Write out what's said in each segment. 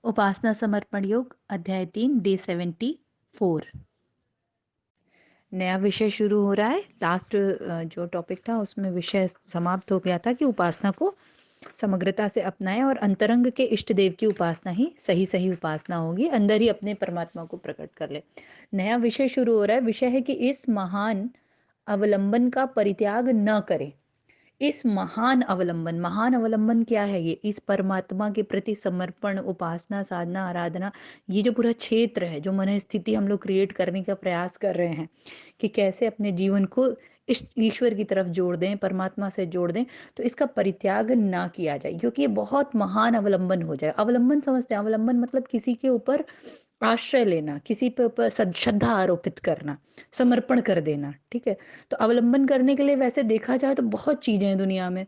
उपासना समर्पण योग अध्याय 3 डे 74। नया विषय शुरू हो रहा है। लास्ट जो टॉपिक था उसमें विषय समाप्त हो गया था कि उपासना को समग्रता से अपनाएं और अंतरंग के इष्ट देव की उपासना ही सही सही उपासना होगी, अंदर ही अपने परमात्मा को प्रकट कर ले। नया विषय शुरू हो रहा है। विषय है कि इस महान अवलंबन का परित्याग न करें। इस महान अवलंबन क्या है? ये इस परमात्मा के प्रति समर्पण, उपासना, साधना, आराधना, ये जो पूरा क्षेत्र है, जो मन स्थिति हम लोग क्रिएट करने का प्रयास कर रहे हैं कि कैसे अपने जीवन को इस ईश्वर की तरफ जोड़ दें, परमात्मा से जोड़ दें, तो इसका परित्याग ना किया जाए, क्योंकि ये बहुत महान अवलंबन हो जाए। अवलंबन समझते हैं? अवलंबन मतलब किसी के ऊपर आश्रय लेना, किसी पे ऊपर श्रद्धा आरोपित करना, समर्पण कर देना। ठीक है, तो अवलंबन करने के लिए वैसे देखा जाए तो बहुत चीजें हैं दुनिया में।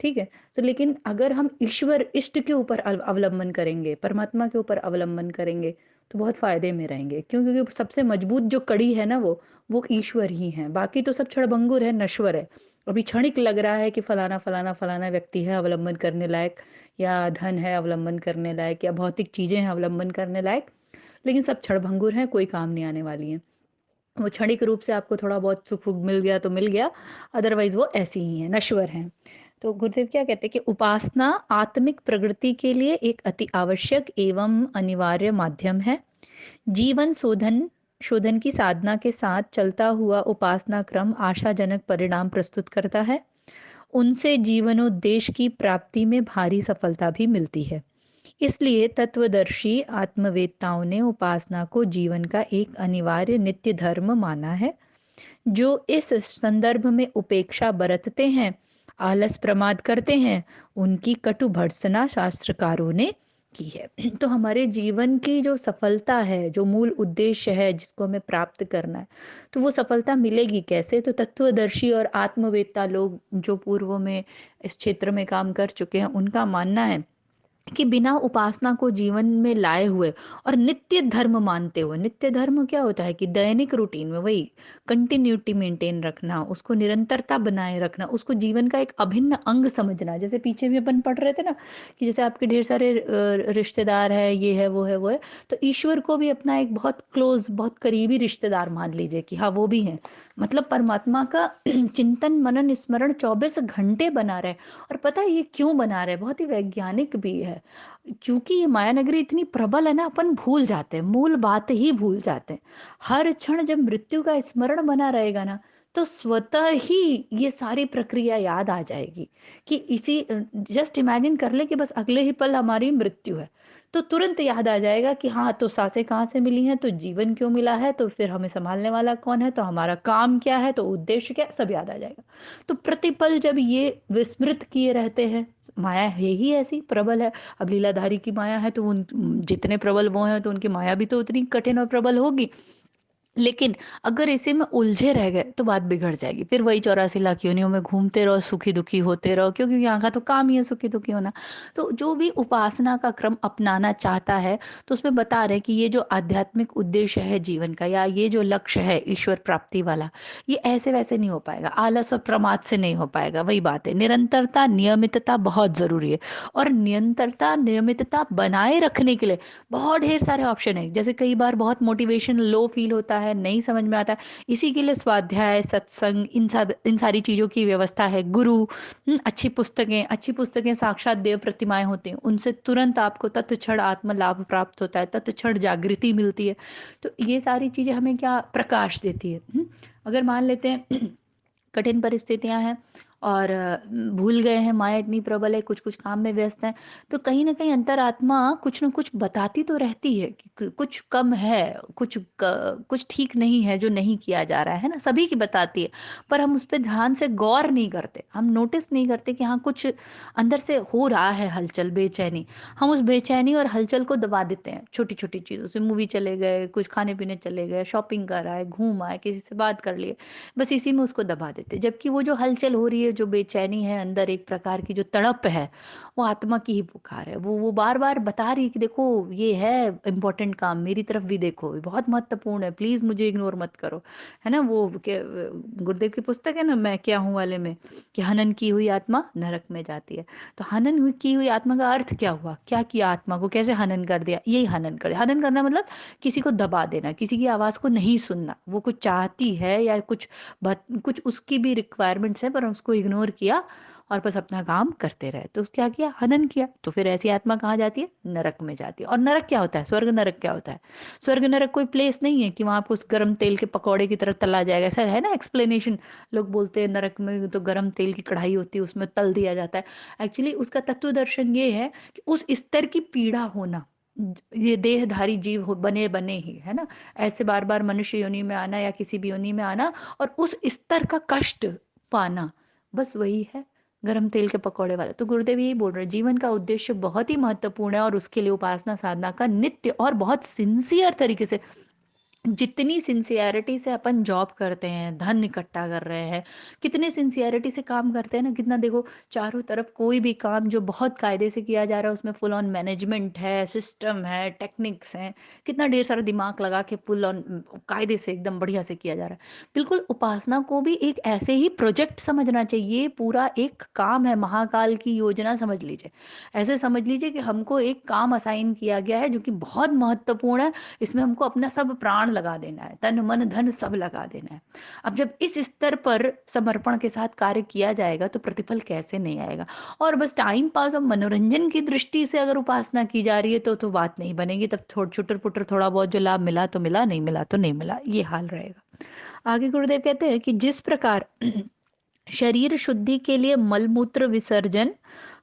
ठीक है, तो लेकिन अगर हम ईश्वर इष्ट के ऊपर अवलंबन करेंगे, परमात्मा के ऊपर अवलंबन करेंगे, तो बहुत फायदे में रहेंगे। क्यों? क्योंकि सबसे मजबूत जो कड़ी है ना, वो ईश्वर ही है। बाकी तो सब क्षणभंगुर है, नश्वर है। अभी क्षणिक लग रहा है कि फलाना फलाना फलाना व्यक्ति है अवलंबन करने लायक, या धन है अवलंबन करने लायक, या भौतिक चीजें हैं अवलंबन करने लायक, लेकिन सब क्षणभंगुर हैं, कोई काम नहीं आने वाली हैं। वो क्षणिक रूप से आपको थोड़ा बहुत सुख वुख मिल गया तो मिल गया, अदरवाइज वो ऐसी ही है, नश्वर हैं। तो गुरुदेव क्या कहते हैं कि उपासना आत्मिक प्रगति के लिए एक अति आवश्यक एवं अनिवार्य माध्यम है। जीवन शोधन शोधन की साधना के साथ चलता हुआ उपासना क्रम आशाजनक परिणाम प्रस्तुत करता है। उनसे जीवनोद्देश्य की प्राप्ति में भारी सफलता भी मिलती है। इसलिए तत्वदर्शी आत्मवेत्ताओं ने उपासना को जीवन का एक अनिवार्य नित्य धर्म माना है। जो इस संदर्भ में उपेक्षा बरतते हैं, आलस प्रमाद करते हैं, उनकी कटु भर्त्सना शास्त्रकारों ने की है। तो हमारे जीवन की जो सफलता है, जो मूल उद्देश्य है जिसको हमें प्राप्त करना है, तो वो सफलता मिलेगी कैसे? तो तत्वदर्शी और आत्मवेत्ता लोग जो पूर्व में इस क्षेत्र में काम कर चुके हैं, उनका मानना है कि बिना उपासना को जीवन में लाए हुए और नित्य धर्म मानते हुए, नित्य धर्म क्या होता है कि दैनिक रूटीन में वही कंटिन्यूटी मेंटेन रखना, उसको निरंतरता बनाए रखना, उसको जीवन का एक अभिन्न अंग समझना। जैसे पीछे भी अपन पढ़ रहे थे ना कि जैसे आपके ढेर सारे रिश्तेदार है, ये है वो है वो है, तो ईश्वर को भी अपना एक बहुत क्लोज, बहुत करीबी रिश्तेदार मान लीजिए कि हाँ वो भी है। मतलब परमात्मा का चिंतन मनन स्मरण 24 घंटे बना रहे। और पता है ये क्यों बना रहे? बहुत ही वैज्ञानिक भी है। क्योंकि ये माया नगरी इतनी प्रबल है ना, अपन भूल जाते हैं, मूल बात ही भूल जाते हैं। हर क्षण जब मृत्यु का स्मरण बना रहेगा ना, तो स्वतः ही ये सारी प्रक्रिया याद आ जाएगी कि इसी जस्ट इमेजिन कर ले कि बस अगले ही पल हमारी मृत्यु है, तो तुरंत याद आ जाएगा कि हाँ, तो सांसें कहाँ से मिली हैं, तो जीवन क्यों मिला है, तो फिर हमें संभालने वाला कौन है, तो हमारा काम क्या है, तो उद्देश्य क्या है, सब याद आ जाएगा। तो प्रतिपल जब ये विस्मृत किए रहते हैं, माया है ही ऐसी प्रबल है। अब लीलाधारी की माया है तो उन जितने प्रबल वो हैं, तो उनकी माया भी तो उतनी कठिन और प्रबल होगी। लेकिन अगर इसी में उलझे रह गए तो बात बिगड़ जाएगी। फिर वही 84 लाख योनियों में घूमते रहो, सुखी दुखी होते रहो, क्योंकि यहाँ का तो काम ही है सुखी दुखी होना। तो जो भी उपासना का क्रम अपनाना चाहता है, तो उसमें बता रहे कि ये जो आध्यात्मिक उद्देश्य है जीवन का, या ये जो लक्ष्य है ईश्वर प्राप्ति वाला, ये ऐसे वैसे नहीं हो पाएगा, आलस और प्रमाद से नहीं हो पाएगा। वही बात है, निरंतरता नियमितता बहुत जरूरी है। और निरंतरता नियमितता बनाए रखने के लिए बहुत ढेर सारे ऑप्शन है। जैसे कई बार बहुत मोटिवेशन लो फील होता है, नहीं समझ में आता है, इसी के लिए स्वाध्याय, सत्संग, इन सारी चीज़ों की व्यवस्था है। गुरु, अच्छी पुस्तकें साक्षात देव प्रतिमाएं होती हैं, उनसे तुरंत आपको तत्क्षण आत्म लाभ प्राप्त होता है, तत्क्षण जागृति मिलती है। तो ये सारी चीज़ें हमें क्या प्रकाश देती है। अगर मान लेते हैं कठिन परिस्थितियां हैं और भूल गए हैं, माया इतनी प्रबल है, कुछ कुछ काम में व्यस्त हैं, तो कहीं ना कहीं अंतरात्मा कुछ ना कुछ बताती तो रहती है कि कुछ कम है, कुछ ठीक नहीं है जो नहीं किया जा रहा है ना, सभी की बताती है। पर हम उस पर ध्यान से गौर नहीं करते, हम नोटिस नहीं करते कि हाँ कुछ अंदर से हो रहा है हलचल, बेचैनी। हम उस बेचैनी और हलचल को दबा देते हैं छोटी छोटी चीज़ों से। मूवी चले गए, कुछ खाने पीने चले गए, शॉपिंग कर आए, घूम आए, किसी से बात कर लिए, बस इसी में उसको दबा देते। जबकि वो जो हलचल हो रही ये जो बेचैनी है अंदर, एक प्रकार की जो तड़प है, वो आत्मा की ही पुकार है। वो बार बार बता रही है कि देखो ये है इम्पोर्टेंट काम, मेरी तरफ भी देखो, ये बहुत महत्वपूर्ण है, प्लीज मुझे इग्नोर मत करो। है ना, वो गुरुदेव की पुस्तक है ना, मैं क्या हूँ वाले में, कि हनन की हुई आत्मा नरक में जाती है। तो की हुई आत्मा का अर्थ क्या हुआ, क्या किया आत्मा को, कैसे हनन कर दिया, यही हनन कर दिया। हनन करना मतलब किसी को दबा देना, किसी की आवाज को नहीं सुनना, वो कुछ चाहती है या कुछ उसकी भी रिक्वायरमेंट्स है पर उसको इग्नोर किया और बस अपना काम करते रहे, तो क्या किया, हनन किया। तो फिर ऐसी आत्मा कहाँ जाती है, नरक में जाती है। और नरक क्या होता है, स्वर्ग नरक क्या होता है? स्वर्ग नरक कोई प्लेस नहीं है कि वहां आपको उस गर्म तेल के पकौड़े की तरह तला जाएगा, ऐसा है ना एक्सप्लेनेशन। लोग बोलते हैं नरक में तो गर्म तेल की कढ़ाई होती है, उसमें तल दिया जाता है। एक्चुअली उसका तत्व दर्शन ये है कि उस स्तर की पीड़ा होना, ये देहधारी जीव हो बने बने ही, है ना, ऐसे बार बार मनुष्य योनि में आना या किसी भी योनि में आना और उस स्तर का कष्ट पाना, बस वही है गरम तेल के पकौड़े वाला। तो गुरुदेव यही बोल रहे हैं, जीवन का उद्देश्य बहुत ही महत्वपूर्ण है और उसके लिए उपासना साधना का नित्य और बहुत सिंसियर तरीके से, जितनी सिंसियरिटी से अपन जॉब करते हैं, धन इकट्ठा कर रहे हैं, कितने सिंसियरिटी से काम करते हैं ना, कितना देखो चारों तरफ कोई भी काम जो बहुत कायदे से किया जा रहा है उसमें फुल ऑन मैनेजमेंट है, सिस्टम है, टेक्निक्स हैं, कितना ढेर सारा दिमाग लगा के फुल ऑन कायदे से एकदम बढ़िया से किया जा रहा है। बिल्कुल उपासना को भी एक ऐसे ही प्रोजेक्ट समझना चाहिए, ये पूरा एक काम है, महाकाल की योजना समझ लीजिए। ऐसे समझ लीजिए कि हमको एक काम असाइन किया गया है जो कि बहुत महत्वपूर्ण है, इसमें हमको अपना सब प्राण लगा देना है, तन मन धन सब लगा देना है। अब जब इस स्तर पर समर्पण के साथ कार्य किया जाएगा तो प्रतिफल कैसे नहीं आएगा। और बस टाइम पास और मनोरंजन की दृष्टि से अगर उपासना की जा रही है तो बात नहीं बनेगी, तब थोड़ा छुटर पुटर थोड़ा बहुत जो लाभ मिला तो मिला, नहीं मिला तो नहीं मिला, ये हाल रहेगा। आगे गुरुदेव कहते हैं कि जिस प्रकार शरीर शुद्धि के लिए मलमूत्र विसर्जन,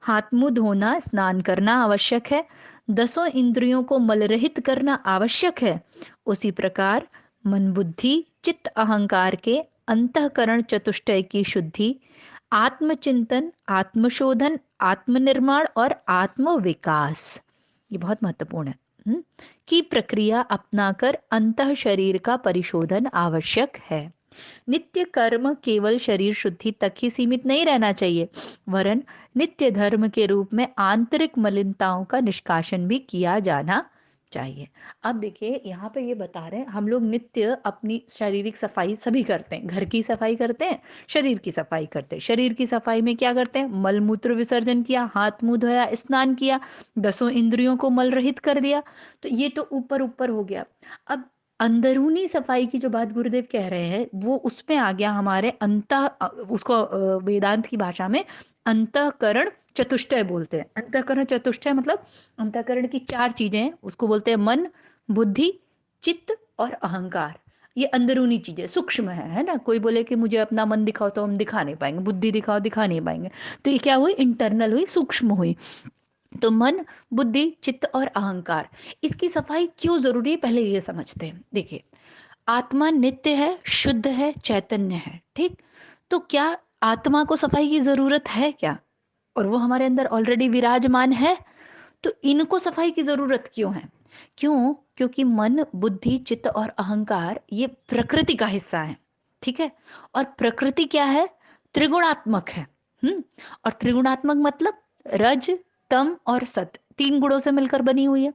हाथ मुंह धोना, स्नान करना आवश्यक है, दसों इंद्रियों को मलरहित करना आवश्यक है, उसी प्रकार मन बुद्धि चित्त अहंकार के अंतःकरण चतुष्टय की शुद्धि, आत्मचिंतन, आत्मशोधन, आत्मनिर्माण और आत्म विकास, ये बहुत महत्वपूर्ण है, की प्रक्रिया अपनाकर अंतः शरीर का परिशोधन आवश्यक है। नित्य कर्म केवल शरीर शुद्धि तक ही सीमित नहीं रहना चाहिए, वरन नित्य धर्म के रूप में आंतरिक मलिनताओं का निष्कासन भी किया जाना चाहिए। अब देखिए यहाँ पे ये बता रहे हैं, हम लोग नित्य अपनी शारीरिक सफाई सभी करते हैं, घर की सफाई करते हैं, शरीर की सफाई करते हैं। शरीर की सफाई में क्या करते हैं, मल मूत्र विसर्जन किया, हाथ मुंह धोया, स्नान किया, दसों इंद्रियों को मल रहित कर दिया, तो ये तो ऊपर ऊपर हो गया। अब अंदरूनी सफाई की जो बात गुरुदेव कह रहे हैं वो उसमें आ गया हमारे उसको वेदांत की भाषा में अंतःकरण चतुष्टय बोलते हैं। अंतःकरण चतुष्टय मतलब अंतःकरण की चार चीजें हैं, उसको बोलते हैं मन, बुद्धि, चित्त और अहंकार। ये अंदरूनी चीजें सूक्ष्म है ना। कोई बोले कि मुझे अपना मन दिखाओ तो हम दिखा नहीं पाएंगे, बुद्धि दिखाओ दिखा नहीं पाएंगे, तो ये क्या हुई, इंटरनल हुई, सूक्ष्म हुई। तो मन, बुद्धि, चित्त और अहंकार, इसकी सफाई क्यों जरूरी है पहले ये समझते हैं। देखिए, आत्मा नित्य है, शुद्ध है, चैतन्य है, ठीक। तो क्या आत्मा को सफाई की जरूरत है क्या? और वो हमारे अंदर ऑलरेडी विराजमान है, तो इनको सफाई की जरूरत क्यों है? क्यों? क्योंकि मन, बुद्धि, चित्त और अहंकार ये प्रकृति का हिस्सा है, ठीक है। और प्रकृति क्या है, त्रिगुणात्मक है। और त्रिगुणात्मक मतलब रज, तम और सत, तीन गुणों से मिलकर बनी हुई है।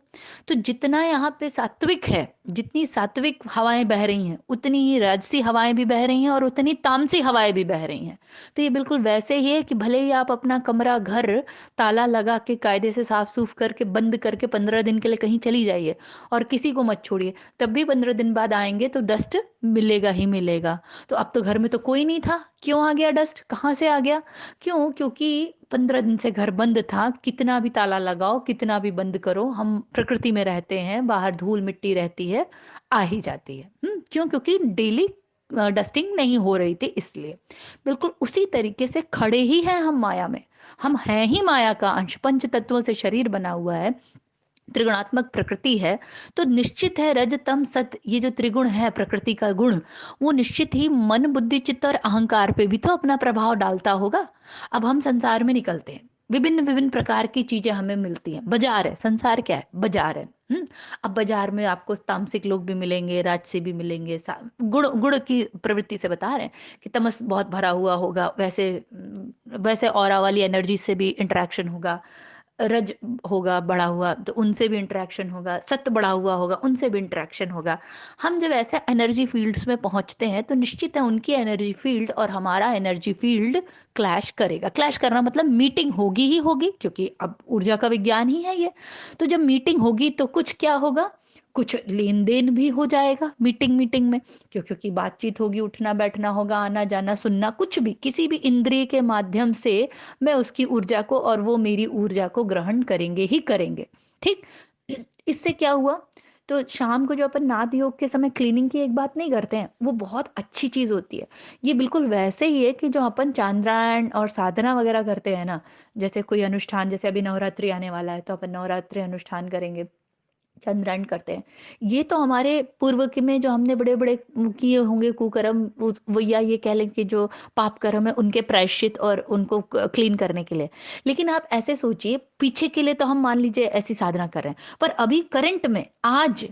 तो जितना यहाँ पे सात्विक है, जितनी सात्विक हवाएं बह रही हैं उतनी ही राजसी हवाएं भी बह रही हैं और उतनी तामसी हवाएं भी बह रही हैं। तो ये बिल्कुल वैसे ही है कि भले ही आप अपना कमरा घर ताला लगा के कायदे से साफ सूफ करके बंद करके 15 दिन के लिए कहीं चली जाइए और किसी को मत छोड़िए, तब भी 15 दिन बाद आएंगे तो डस्ट मिलेगा ही मिलेगा। तो अब तो घर में तो कोई नहीं था, क्यों आ गया डस्ट, कहाँ से आ गया? क्यों? क्योंकि 15 दिन से घर बंद था, कितना भी ताला लगाओ, कितना भी बंद करो, हम प्रकृति में रहते हैं, बाहर धूल मिट्टी रहती है, आ ही जाती है। क्यों? क्योंकि डेली डस्टिंग नहीं हो रही थी इसलिए। बिल्कुल उसी तरीके से खड़े ही हैं हम माया में, हम हैं ही माया का अंश, पंच तत्वों से शरीर बना हुआ है, त्रिगुणात्मक प्रकृति है। तो निश्चित है रज तम सत, ये जो त्रिगुण है प्रकृति का गुण, वो निश्चित ही मन, बुद्धि, चित्त और अहंकार पे भी तो अपना प्रभाव डालता होगा। अब हम संसार में निकलते हैं, विभिन्न विभिन्न प्रकार की चीजें हमें मिलती हैं। बाजार है, संसार क्या है, बाजार है। अब बाजार में आपको तामसिक लोग भी मिलेंगे, राजसी भी मिलेंगे। गुण गुण की प्रवृत्ति से बता रहे हैं कि तमस बहुत भरा हुआ होगा, वैसे वैसे ऑरा वाली एनर्जी से भी इंटरेक्शन होगा। रज होगा बढ़ा हुआ तो उनसे भी इंटरेक्शन होगा, सत्य बढ़ा हुआ होगा, उनसे भी इंटरेक्शन होगा। हम जब ऐसे एनर्जी फील्ड्स में पहुंचते हैं तो निश्चित है उनकी एनर्जी फील्ड और हमारा एनर्जी फील्ड क्लैश करेगा। क्लैश करना मतलब मीटिंग होगी ही होगी, क्योंकि अब ऊर्जा का विज्ञान ही है ये। तो जब मीटिंग होगी तो कुछ क्या होगा, कुछ लेन देन भी हो जाएगा मीटिंग मीटिंग में। क्योंकि बातचीत होगी, उठना बैठना होगा, आना जाना सुनना, कुछ भी किसी भी इंद्रिय के माध्यम से मैं उसकी ऊर्जा को और वो मेरी ऊर्जा को ग्रहण करेंगे ही करेंगे। ठीक। इससे क्या हुआ, तो शाम को जो अपन नाद योग के समय क्लीनिंग की एक बात नहीं करते हैं, वो बहुत अच्छी चीज होती है। ये बिल्कुल वैसे ही है कि जो अपन चांद्रायण और साधना वगैरह करते हैं ना, जैसे कोई अनुष्ठान, जैसे अभी नवरात्रि आने वाला है तो अपन नवरात्रि अनुष्ठान करेंगे, चंद्रायण करते हैं। ये तो हमारे पूर्व के में जो हमने बड़े बड़े किए होंगे कुकर्म, वो या ये कह लें कि जो पाप कर्म है उनके प्रायश्चित और उनको क्लीन करने के लिए। लेकिन आप ऐसे सोचिए, पीछे के लिए तो हम मान लीजिए ऐसी साधना कर रहे हैं, पर अभी करंट में आज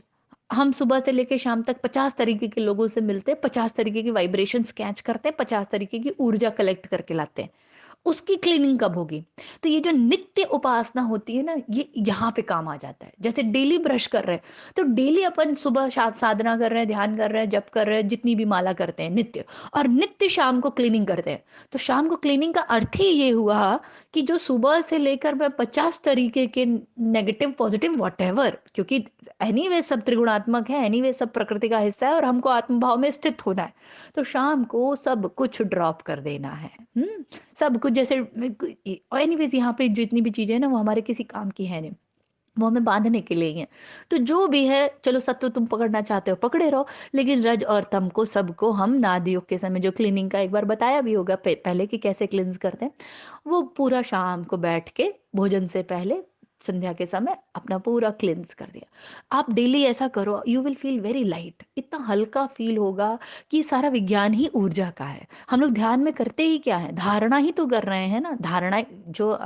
हम सुबह से लेकर शाम तक 50 तरीके के लोगों से मिलते हैं, 50 तरीके की वाइब्रेशंस कैच करते हैं, 50 तरीके की ऊर्जा कलेक्ट करके लाते हैं। उसकी क्लीनिंग कब होगी? तो ये जो नित्य उपासना होती है ना, ये यहाँ पे काम आ जाता है। जैसे डेली ब्रश कर रहे हैं तो डेली अपन सुबह साधना कर रहे हैं, ध्यान कर रहे हैं, जप कर रहे हैं, जितनी भी माला करते हैं नित्य, और नित्य शाम को क्लीनिंग करते हैं। तो शाम को क्लीनिंग का अर्थ ही ये हुआ कि जो सुबह से लेकर मैं 50 तरीके के नेगेटिव पॉजिटिव वॉट एवर, क्योंकि एनीवे सब त्रिगुणात्मक है, एनीवे सब प्रकृति का हिस्सा है और हमको आत्मभाव में स्थित होना है। तो शाम को सब कुछ ड्रॉप कर देना है। सब कुछ जैसे, एनीवेज यहाँ पे जितनी भी चीजें हैं ना वो हमारे किसी काम की है नहीं, वो हमें बांधने के लिए ही है। तो जो भी है चलो, सत्व तुम पकड़ना चाहते हो पकड़े रहो, लेकिन रज और तम को सबको हम नाद योग के समय जो क्लीनिंग का एक बार बताया भी होगा पहले कि कैसे क्लींस करते हैं, वो पूरा शाम को बैठ के भोजन से पहले संध्या के समय अपना पूरा क्लींस कर दिया। आप डेली ऐसा करो, you will feel very light, इतना हल्का फील होगा कि सारा विज्ञान ही ऊर्जा का है। हम लोग ध्यान में करते ही क्या है, धारणा ही तो कर रहे हैं ना। धारणा जो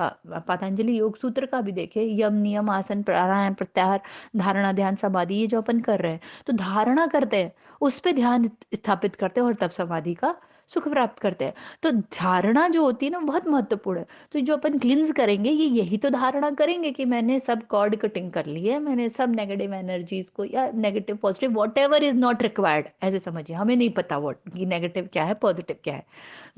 पतंजलि योग सूत्र का भी देखे, यम नियम आसन प्राणायाम प्रत्याहार धारणा ध्यान समाधि, ये जो अपन कर रहे हैं तो धारणा करते हैं, उस पे ध्यान स्थापित करते हैं और तब समाधि का सुख प्राप्त करते हैं। तो धारणा जो होती है ना बहुत महत्वपूर्ण है। तो जो अपन क्लिंज करेंगे ये यही तो धारणा करेंगे कि मैंने सब कॉर्ड कटिंग कर ली है, मैंने सब नेगेटिव एनर्जीज को या negative positive what ever is not required, ऐसे समझिए, हमें नहीं पता वॉट कि नेगेटिव क्या है पॉजिटिव क्या है,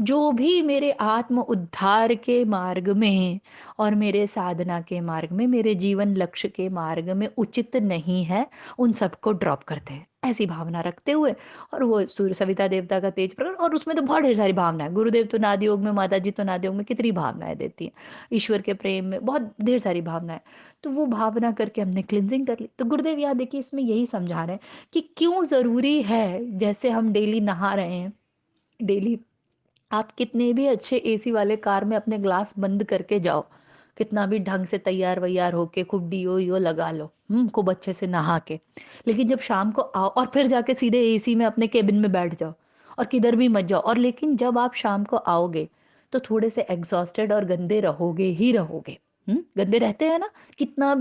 जो भी मेरे आत्म उद्धार के मार्ग में और मेरे साधना के मार्ग में, मेरे जीवन लक्ष्य के मार्ग में उचित नहीं है, उन सबको ड्रॉप करते हैं, ऐसी भावना रखते हुए। और वो सूर्य सविता देवता का तेज प्रकट, और उसमें तो बहुत ढेर सारी भावना है। गुरुदेव तो नाद योग में, माता जी तो नाद योग में कितनी भावनाएं देती हैं, ईश्वर के प्रेम में बहुत ढेर सारी भावनाएं। तो वो भावना करके हमने क्लिनजिंग कर ली। तो गुरुदेव यहाँ देखिए इसमें यही समझा रहे हैं कि क्यों जरूरी है, जैसे हम डेली नहा रहे हैं, डेली आप कितने भी अच्छे एसी वाले कार में अपने ग्लास बंद करके जाओ, कितना भी ढंग से तैयार वैयार होके खूब डीओ लगा लो, खूब अच्छे से नहा के, लेकिन जब शाम को आओ और फिर जाके सीधे एसी में अपने केबिन में बैठ जाओ और किधर भी मत जाओ, और लेकिन जब आप शाम को आओगे तो थोड़े से एग्जॉस्टेड और गंदे रहोगे ही रहोगे। गंदे रहते हैं ना, कितना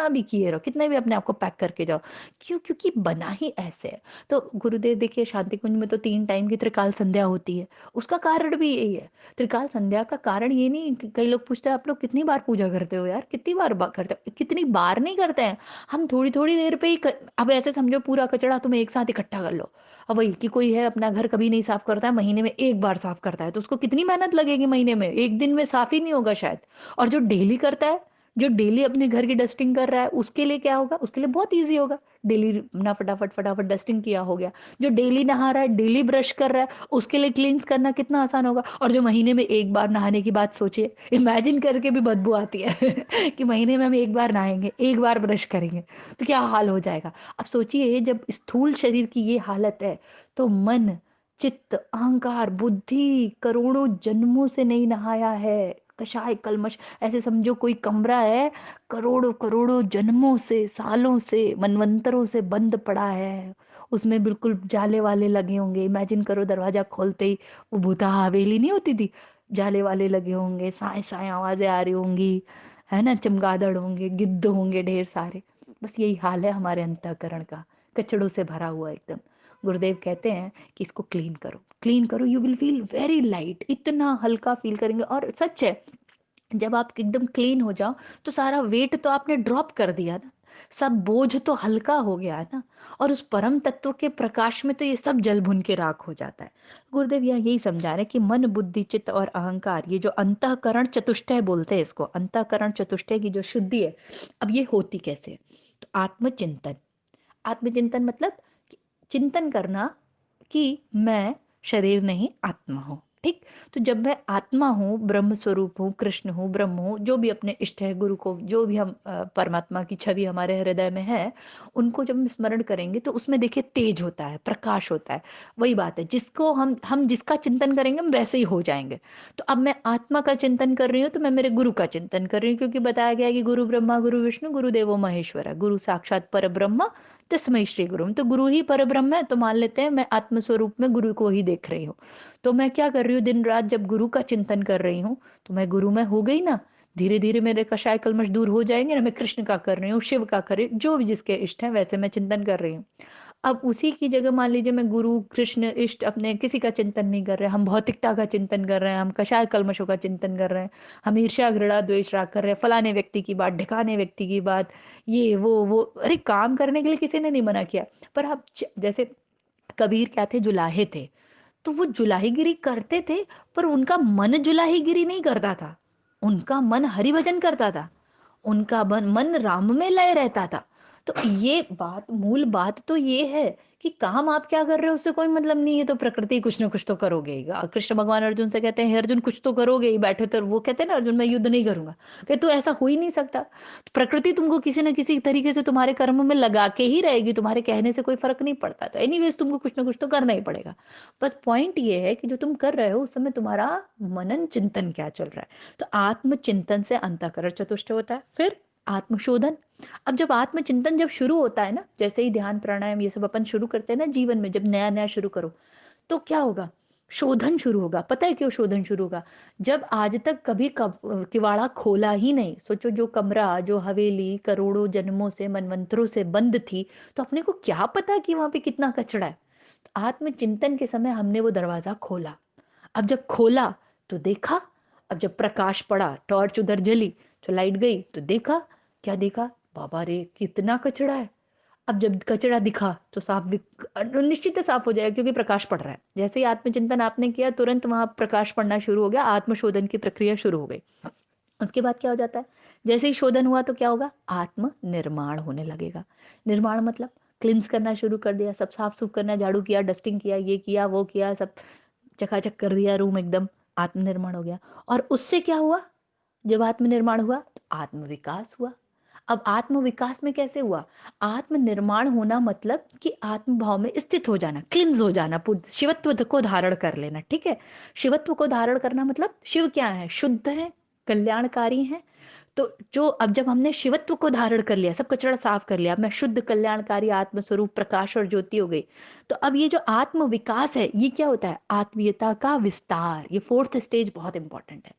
भी किए रहो, कितने भी अपने आप को पैक करके जाओ। क्यों? क्योंकि बना ही ऐसे है। तो गुरुदेव देखिए शांति कुंज में तो 3 टाइम की त्रिकाल संध्या होती है, उसका कारण भी यही है। त्रिकाल संध्या का कारण ये नहीं कई लोग पूछते हैं आप लोग कितनी बार पूजा करते हो यार, कितनी बार करते हो, कितनी बार नहीं करते हैं हम, थोड़ी थोड़ी देर पे ही अब ऐसे समझो पूरा कचरा तुम एक साथ इकट्ठा कर लो। अब वही कि कोई है अपना घर कभी नहीं साफ करता है, महीने में एक बार साफ करता है, तो उसको कितनी मेहनत लगेगी, महीने में एक दिन में साफ ही नहीं होगा शायद। और जो डेली करता है, जो डेली अपने घर की डस्टिंग कर रहा है, उसके लिए क्या होगा, उसके लिए बहुत ईजी होगा, डेली ना फटाफट फटाफट डस्टिंग किया हो गया। जो डेली नहा रहा है, डेली ब्रश कर रहा है, उसके लिए क्लींस करना कितना आसान होगा। और जो महीने में एक बार नहाने की बात सोचिए, इमेजिन करके भी बदबू आती है कि महीने में हम एक बार नहाएंगे, एक बार ब्रश करेंगे, तो क्या हाल हो जाएगा। अब सोचिए जब स्थूल शरीर की ये हालत है, तो मन, चित्त, अहंकार, बुद्धि करोड़ों जन्मों से नहीं नहाया है, कषाय कलमश, ऐसे समझो कोई कमरा है, करोड़ों करोड़ों जन्मों से, सालों से, मनवंतरों से बंद पड़ा है, उसमें बिल्कुल जाले वाले लगे होंगे। इमेजिन करो दरवाजा खोलते ही वो भूता हवेली नहीं होती थी, जाले वाले लगे होंगे, साए साए आवाजें आ रही होंगी, है ना, चमगादड़ होंगे, गिद्ध होंगे ढेर सारे। बस यही हाल है हमारे अंतःकरण का, कचड़ों से भरा हुआ एकदम। गुरुदेव कहते हैं कि इसको क्लीन करो, क्लीन करो, you will feel very light, इतना हल्का फील करेंगे। और सच है, जब आप एकदम क्लीन हो जाओ तो सारा वेट तो आपने ड्रॉप कर दिया ना, सब बोझ तो हल्का हो गया है ना, और उस परम तत्व के प्रकाश में तो ये सब जल भुन के राख हो जाता है। गुरुदेव यहाँ यही समझा रहे हैं कि मन, बुद्धि, चित्त और अहंकार, ये जो अंतःकरण चतुष्टय बोलते हैं इसको, अंतःकरण चतुष्टय की जो शुद्धि है, अब ये होती कैसे है? तो आत्मचिंतन, आत्मचिंतन मतलब कि चिंतन करना कि मैं शरीर नहीं आत्मा हूँ, ठीक। तो जब मैं आत्मा हूँ, ब्रह्म स्वरूप हूँ, कृष्ण हूँ, ब्रह्म हूँ, जो भी अपने इष्ट है, गुरु को, जो भी हम परमात्मा की छवि हमारे हृदय में है, उनको जब हम स्मरण करेंगे तो उसमें देखिए तेज होता है, प्रकाश होता है। वही बात है, जिसको हम जिसका चिंतन करेंगे हम वैसे ही हो जाएंगे। तो अब मैं आत्मा का चिंतन कर रही हूँ तो मैं मेरे गुरु का चिंतन कर रही हूँ, क्योंकि बताया गया है कि गुरु ब्रह्मा गुरु विष्णु गुरु देवो महेश्वर है, गुरु साक्षात पर ब्रह्म तस्मै श्री गुरु। तो गुरु ही पर ब्रह्म है, तो मान लेते हैं मैं आत्म स्वरूप में गुरु को ही देख रही हूँ। तो मैं क्या कर रही हूँ, दिन रात जब गुरु का चिंतन कर रही हूँ तो मैं गुरु में हो गई ना, धीरे धीरे मेरे कषाय कल्मश दूर हो जाएंगे ना। मैं कृष्ण का कर रही हूँ, शिव का कर रही हूँ, जो भी जिसके इष्ट है वैसे मैं चिंतन कर रही हूँ। अब उसी की जगह मान लीजिए मैं गुरु कृष्ण इष्ट अपने किसी का चिंतन नहीं कर रहे, हम भौतिकता का चिंतन कर रहे हैं, हम कषाय कल्मशों का चिंतन कर रहे हैं, हम ईर्ष्या घृणा द्वेष राग कर रहे हैं, फलाने व्यक्ति की बात, ढिकाने व्यक्ति की बात, ये वो। अरे काम करने के लिए किसी ने नहीं मना किया, पर आप जैसे कबीर क्या थे, जुलाहे थे, तो वो जुलाहीगिरी करते थे, पर उनका मन जुलाहीगिरी नहीं करता था, उनका मन हरिभजन करता था, उनका मन राम में लय रहता था। तो ये बात, मूल बात तो ये है कि काम आप क्या कर रहे हो उससे कोई मतलब नहीं है, तो प्रकृति कुछ ना कुछ तो करोगे ही। कृष्ण भगवान अर्जुन से कहते हैं, हे अर्जुन कुछ तो करोगे ही, बैठे तो वो कहते हैं ना, अर्जुन मैं युद्ध नहीं करूंगा, कहते तो ऐसा हो ही नहीं सकता। तो प्रकृति तुमको किसी ना किसी तरीके से तुम्हारे कर्म में लगा के ही रहेगी, तुम्हारे कहने से कोई फर्क नहीं पड़ता, तो एनीवेज तुमको कुछ ना कुछ तो करना ही पड़ेगा। बस पॉइंट ये है कि जो तुम कर रहे हो उस समय तुम्हारा मनन चिंतन क्या चल रहा है। तो आत्मचिंतन से अंतःकरण चतुष्ट होता है। फिर आत्मशोधन, अब जब आत्मचिंतन जब शुरू होता है ना, जैसे ही ध्यान प्राणायाम ये सब अपन शुरू करते हैं ना जीवन में, जब नया नया शुरू करो तो क्या होगा, शोधन शुरू होगा। पता है क्यों शोधन शुरू होगा? जब आज तक कभी किवाड़ा खोला ही नहीं, सोचो जो कमरा, जो हवेली करोड़ों जन्मों से, मनवंतरों से बंद थी, तो अपने को क्या पता कि वहां पे कितना कचरा है। आत्मचिंतन के समय हमने वो दरवाजा खोला। अब जब खोला तो देखा, अब जब प्रकाश पड़ा, टॉर्च उधर जली, तो लाइट गई तो देखा, क्या देखा, बाबा रे कितना कचरा है। अब जब कचरा दिखा तो निश्चित है साफ हो जाएगा, क्योंकि प्रकाश पड़ रहा है। जैसे ही आत्मचिंतन आपने किया तुरंत वहां प्रकाश पड़ना शुरू हो गया, आत्मशोधन की प्रक्रिया शुरू हो गई। उसके बाद क्या हो जाता है, जैसे ही शोधन हुआ तो क्या होगा, आत्म निर्माण होने लगेगा। निर्माण मतलब क्लिंस करना शुरू कर दिया, सब साफ सुफ करना, झाड़ू किया, डस्टिंग किया, ये किया वो किया, सब चकाचक कर दिया रूम एकदम, आत्मनिर्माण हो गया। और उससे क्या हुआ, जब आत्मनिर्माण हुआ तो आत्मविकास हुआ। अब आत्मविकास में कैसे हुआ, आत्मनिर्माण होना मतलब कि आत्मभाव में स्थित हो जाना, क्लिंज हो जाना, शिवत्व को धारण कर लेना, ठीक है। शिवत्व को धारण करना मतलब शिव क्या है, शुद्ध है, कल्याणकारी है। तो जो अब जब हमने शिवत्व को धारण कर लिया, सब कचरा साफ कर लिया, अब मैं शुद्ध कल्याणकारी आत्मस्वरूप प्रकाश और ज्योति हो गई। तो अब ये जो आत्म विकास है ये क्या होता है, आत्मीयता का विस्तार। ये फोर्थ स्टेज बहुत इंपॉर्टेंट है,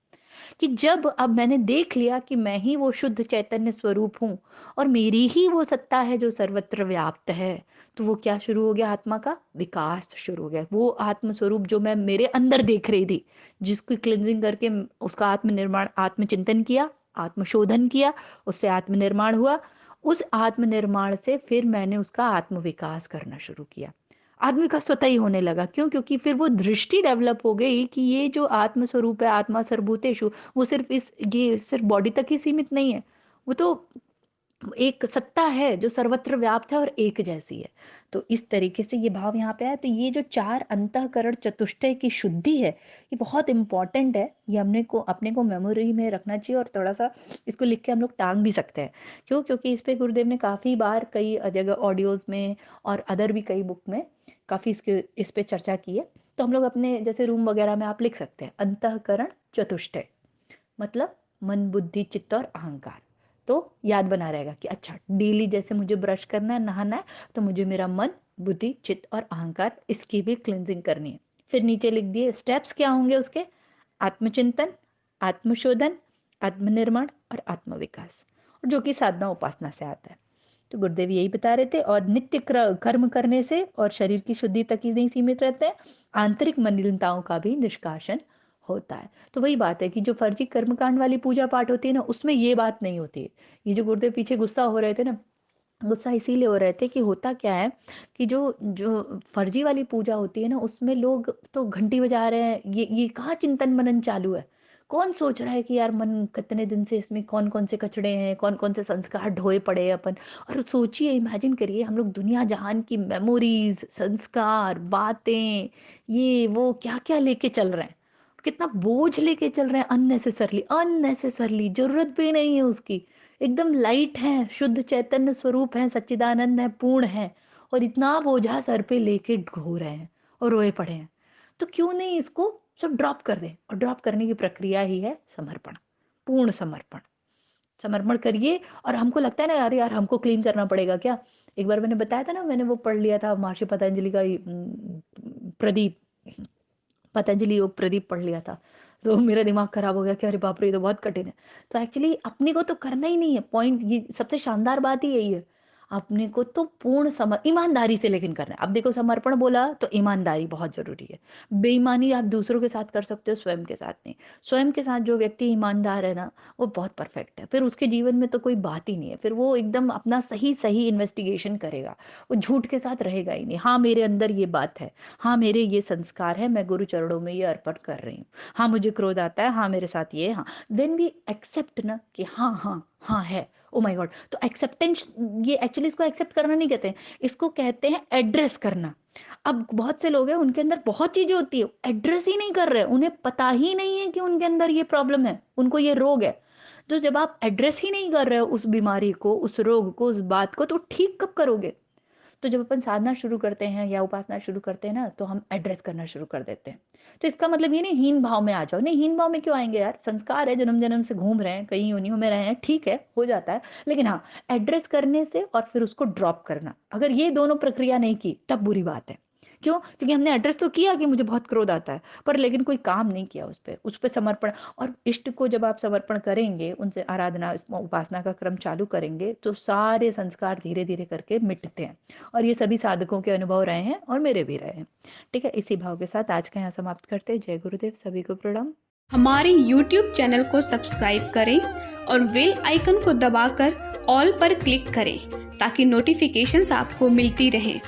कि जब अब मैंने देख लिया कि मैं ही वो शुद्ध चैतन्य स्वरूप हूँ और मेरी ही वो सत्ता है जो सर्वत्र व्याप्त है, तो वो क्या शुरू हो गया, आत्मा का विकास शुरू हो गया। वो आत्म स्वरूप जो मैं मेरे अंदर देख रही थी, जिसकी क्लिनजिंग करके उसका आत्मनिर्माण, आत्मचिंतन किया, आत्मशोधन किया, उससे आत्मनिर्माण हुआ। उस आत्मनिर्माण से फिर मैंने उसका आत्मविकास करना शुरू किया। आदमी का स्वतः ही होने लगा, क्यों, क्योंकि फिर वो दृष्टि डेवलप हो गई कि ये जो आत्म स्वरूप है, आत्मा सर्वभूतेषु, वो सिर्फ ये सिर्फ बॉडी तक ही सीमित नहीं है, वो तो एक सत्ता है जो सर्वत्र व्याप्त है और एक जैसी है। तो इस तरीके से ये भाव यहाँ पे आया। तो ये जो चार अंतःकरण चतुष्टय की शुद्धि है ये बहुत इंपॉर्टेंट है, ये हमने को अपने को मेमोरी में रखना चाहिए, और थोड़ा सा इसको लिख के हम लोग टांग भी सकते हैं। क्यों, क्योंकि इस पे गुरुदेव ने काफ़ी बार कई जगह ऑडियोज में और अदर भी कई बुक में काफ़ी इस पे चर्चा की है। तो हम लोग अपने जैसे रूम वगैरह में आप लिख सकते हैं, अंतःकरण चतुष्टय मतलब मन बुद्धि चित्त और अहंकार। तो याद बना रहेगा कि अच्छा डेली जैसे मुझे ब्रश करना है, नहाना है, तो मुझे मेरा मन बुद्धि चित्त और अहंकार इसकी भी क्लिनजिंग करनी है। फिर नीचे लिख दिए स्टेप्स क्या होंगे उसके, आत्मचिंतन, आत्मशोधन, आत्मनिर्माण और आत्मविकास, और जो कि साधना उपासना से आता है। तो गुरुदेव यही बता रहे थे। और नित्य कर्म करने से और शरीर की शुद्धि तक ही नहीं सीमित रहते हैं, आंतरिक मलिनताओं का भी निष्कासन होता है। तो वही बात है कि जो फर्जी कर्मकांड वाली पूजा पाठ होती है ना, उसमें ये बात नहीं होती है। ये जो गुरुदेव पीछे गुस्सा हो रहे थे ना, गुस्सा इसीलिए हो रहे थे कि होता क्या है कि जो जो फर्जी वाली पूजा होती है ना, उसमें लोग तो घंटी बजा रहे हैं, ये कहाँ चिंतन मनन चालू है। कौन सोच रहा है कि यार मन कितने दिन से इसमें कौन कौन से कचड़े हैं, कौन कौन से संस्कार ढोए पड़े हैं अपन। और सोचिए, इमेजिन करिए, हम लोग दुनिया जहान की मेमोरीज, संस्कार, बातें, ये वो क्या क्या लेके चल रहे हैं। कितना बोझ लेके चल रहे हैं, अननेसेसरली अननेसेसरली, जरूरत भी नहीं है उसकी। एकदम लाइट है, शुद्ध चैतन्य स्वरूप है, सच्चिदानंद है, पूर्ण है, और इतना बोझा सर पे लेके घो रहे हैं और रोए पड़े हैं। तो क्यों नहीं इसको सब ड्रॉप कर दें। और ड्रॉप करने की प्रक्रिया ही है समर्पण, पूर्ण समर्पण। समर्पण करिए। और हमको लगता है ना, यार यार हमको क्लीन करना पड़ेगा क्या। एक बार मैंने बताया था ना, मैंने वो पढ़ लिया था महर्षि पतंजलि का प्रदीप, पतंजलि योग प्रदीप पढ़ लिया था। तो मेरा दिमाग खराब हो गया कि अरे बाप रे, ये तो बहुत कठिन है। तो एक्चुअली अपने को तो करना ही नहीं है, पॉइंट ये सबसे शानदार बात ही यही है। अपने को तो पूर्ण ईमानदारी से लेकिन करना है। अब देखो, समर्पण बोला तो ईमानदारी बहुत जरूरी है। बेईमानी आप दूसरों के साथ कर सकते हो, स्वयं के साथ नहीं। स्वयं के साथ जो व्यक्ति ईमानदार है ना, वो बहुत परफेक्ट है। फिर उसके जीवन में तो कोई बात ही नहीं है। फिर वो एकदम अपना सही सही इन्वेस्टिगेशन करेगा, वो झूठ के साथ रहेगा ही नहीं। हाँ, मेरे अंदर ये बात है, हाँ मेरे ये संस्कार है, मैं गुरु चरणों में ये अर्पण कर रही हूँ। हाँ, मुझे क्रोध आता है, हाँ मेरे साथ ये, हाँ। देन वी एक्सेप्ट ना कि हाँ हाँ हाँ है। Oh my God. तो एक्सेप्टेंस, ये एक्चुअली इसको एक्सेप्ट करना नहीं कहते हैं, इसको कहते हैं एड्रेस करना। अब बहुत से लोग हैं, उनके अंदर बहुत चीजें होती है, एड्रेस ही नहीं कर रहे, उन्हें पता ही नहीं है कि उनके अंदर ये प्रॉब्लम है, उनको ये रोग है। तो जब आप एड्रेस ही नहीं कर रहे हो उस बीमारी को, उस रोग को, उस बात को, तो ठीक कब करोगे। तो जब अपन साधना शुरू करते हैं या उपासना शुरू करते हैं ना, तो हम एड्रेस करना शुरू कर देते हैं। तो इसका मतलब ये नहीं हीन भाव में आ जाओ, नहीं हीन भाव में क्यों आएंगे यार, संस्कार है, जन्म जन्म से घूम रहे हैं, कई योनियों में रहे हैं, ठीक है, हो जाता है। लेकिन हाँ, एड्रेस करने से और फिर उसको ड्रॉप करना, अगर ये दोनों प्रक्रिया नहीं की तब बुरी बात है। क्यों? क्योंकि हमने एड्रेस तो किया कि मुझे बहुत क्रोध आता है, पर लेकिन कोई काम नहीं किया उस पर समर्पण। और इष्ट को जब आप समर्पण करेंगे, उनसे आराधना उपासना का क्रम चालू करेंगे, तो सारे संस्कार धीरे धीरे करके मिटते हैं। और ये सभी साधकों के अनुभव रहे हैं और मेरे भी रहे हैं। ठीक है, इसी भाव के साथ आज का यहाँ समाप्त करते हैं। जय गुरुदेव, सभी को प्रणाम। हमारे YouTube चैनल को सब्सक्राइब करें और बेल आइकन को दबाकर ऑल पर क्लिक करें ताकि नोटिफिकेशंस आपको मिलती रहें।